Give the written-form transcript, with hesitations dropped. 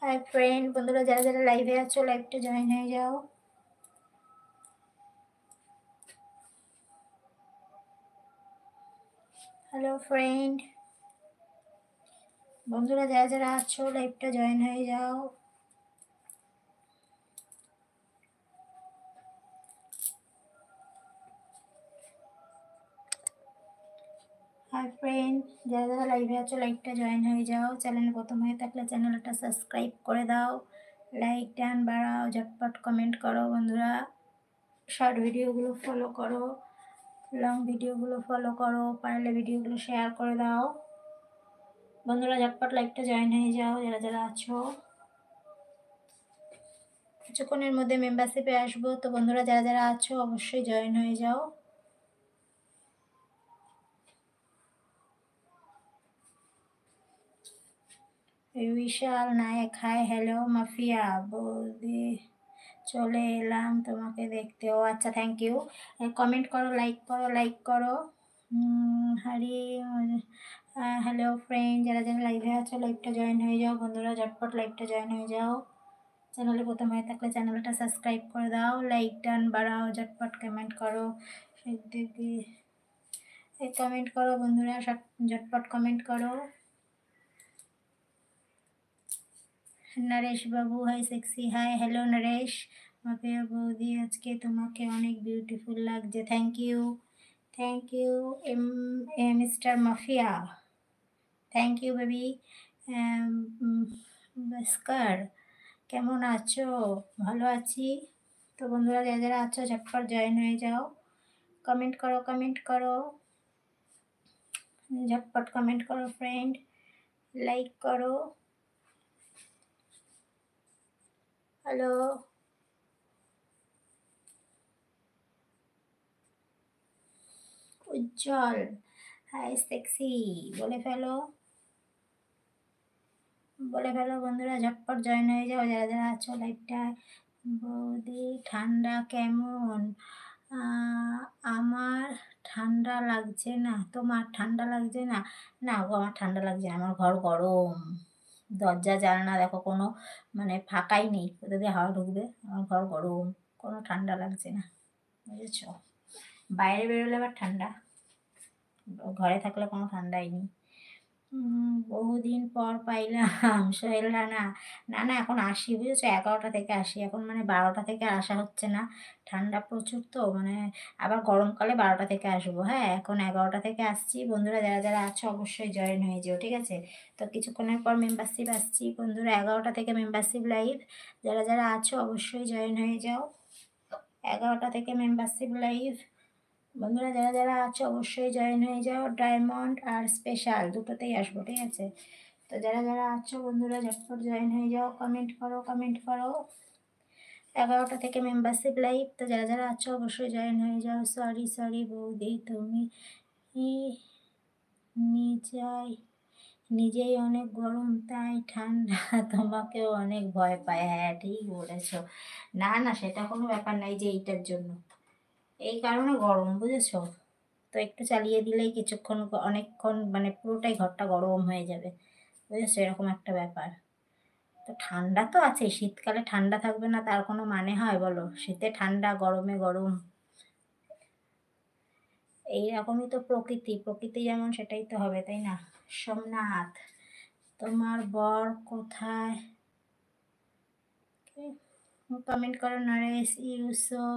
Hi friend, বন্ধুরা যারা যারা লাইভে আছো লাইভটা জয়েন হয়ে যাও। হ্যালো ফ্রেন্ড, বন্ধুরা যারা যারা আছো লাইভটা জয়েন হয়ে যাও। হাই ফ্রেন্ড, যারা যারা লাইভে আছো লাইভটা জয়েন হয়ে যাও। চ্যানেল প্রথম হয়ে থাকলে চ্যানেলটা সাবস্ক্রাইব করে দাও, লাইক ডান বাড়াও, ঝটপট কমেন্ট করো বন্ধুরা। শর্ট ভিডিওগুলো ফলো করো, লং ভিডিওগুলো ফলো করো, পারলে ভিডিওগুলো শেয়ার করে দাও বন্ধুরা। ঝটপট লাইভটা জয়েন হয়ে যাও যারা যারা আছো। কিছুক্ষণের মধ্যে মেম্বারশিপে আসবো, তো বন্ধুরা যারা যারা আছো অবশ্যই জয়েন হয়ে যাও। বিশাল নায়ক হাই, হ্যালো মাফিয়া বৌদি, চলে এলাম তোমাকে দেখতে। ও আচ্ছা, থ্যাংক ইউ। কমেন্ট করো, লাইক করো, লাইক করো। হারি, হ্যালো ফ্রেন্ড, যারা যারা লাইভে আছো লাইভটা জয়েন হয়ে যাও বন্ধুরা। ঝটপট লাইভটা জয়েন হয়ে যাও। চ্যানেলে প্রথম হয়ে থাকলে চ্যানেলটা সাবস্ক্রাইব করে দাও, লাইক ডান বাড়াও, ঝটপট কমেন্ট করো। কমেন্ট করো বন্ধুরা, ঝটপট কমেন্ট করো। নরেশ বাবু hi, sexy hi, hello Naresh. Mafia বৌদি, আজকে তোমাকে অনেক বিউটিফুল লাগছে। Thank you, thank you mister mafia, thank you baby. Bhaskar, কেমন আছো? ভালো আছি। তো বন্ধুরা যারা যারা আছো ঝটপট জয়েন হয়ে যাও। কমেন্ট করো, কমেন্ট করো, ঝটপট কমেন্ট করো ফ্রেন্ড, লাইক করো। হ্যালো উজ্জ্বল হাই, সেক্সি, বলে ফেলো, বলে ফেলো বন্ধুরা। ঝটপট জয়েন হয়ে যাও যারা যারা আছো লাইভটা। বৌদি ঠান্ডা কেমন? আমার ঠান্ডা লাগছে না। তোমার ঠান্ডা লাগছে না? না গো, আমার ঠান্ডা লাগছে না, আমার ঘর গরম। দরজা জানালা দেখো, কোনো মানে ফাঁকাই নেই, কোথা দিয়ে হাওয়া ঢুকবে। আমার ঘর গরম, কোনো ঠান্ডা লাগছে না, বুঝেছ। বাইরে বেরোলে আবার ঠান্ডা, ঘরে থাকলে কোনো ঠান্ডাই নেই। বহুদিন পর পাইলাম সোহেল রানা। না না, এখন আসি বুঝেছো, 11টা থেকে আসি এখন, মানে 12টা থেকে আর আসা হচ্ছে না। ঠান্ডা প্রচুর, তো মানে আবার গরমকালে 12টা থেকে আসবো। হ্যাঁ, এখন 11টা থেকে আসছি বন্ধুরা। যারা যারা আছো অবশ্যই জয়েন হয়ে যেও, ঠিক আছে। তো কিছুক্ষণের পর মেম্বারশিপ আসছি বন্ধুরা, 11টা থেকে মেম্বারশিপ লাইভ। যারা যারা আছো অবশ্যই জয়েন হয়ে যাও, 11টা থেকে মেম্বারশিপ লাইভ বন্ধুরা। যারা যারা আছো অবশ্যই জয়েন হয়ে যাও। ডায়মন্ড আর স্পেশাল দুটোতেই আসবো, ঠিক আছে। তো যারা যারা আছো বন্ধুরা ঝটপট জয়েন হয়ে যাও, কমেন্ট করো, কমেন্ট করো। 11টা থেকে মেম্বারশিপ লাইভ, তো যারা যারা আছো অবশ্যই জয়েন হয়ে যাও। সরি সরি বৌদি, তুমি নিজেই নিজেই অনেক গরম তাই ঠান্ডা তোমাকেও অনেক ভয় পায়। হ্যাঁ ঠিক বলেছো। না না, সেটা কোনো ব্যাপার নাই, যে এইটার জন্য, এই কারণে গরম, বুঝেছো। তো একটু চালিয়ে দিলেই কিছুক্ষণ, অনেকক্ষণ মানে পুরোটাই ঘরটা গরম হয়ে যাবে, বুঝেছো, এরকম একটা ব্যাপার। তো ঠান্ডা তো আছে, শীতকালে ঠান্ডা থাকবে না তার কোনো মানে হয় বলো? শীতে ঠান্ডা, গরমে গরম, এইরকমই তো প্রকৃতি, প্রকৃতি যেমন সেটাই তো হবে, তাই না। সোমনাথ, তোমার বর কোথায়? কমেন্ট করো নরেশ ইউসুফ।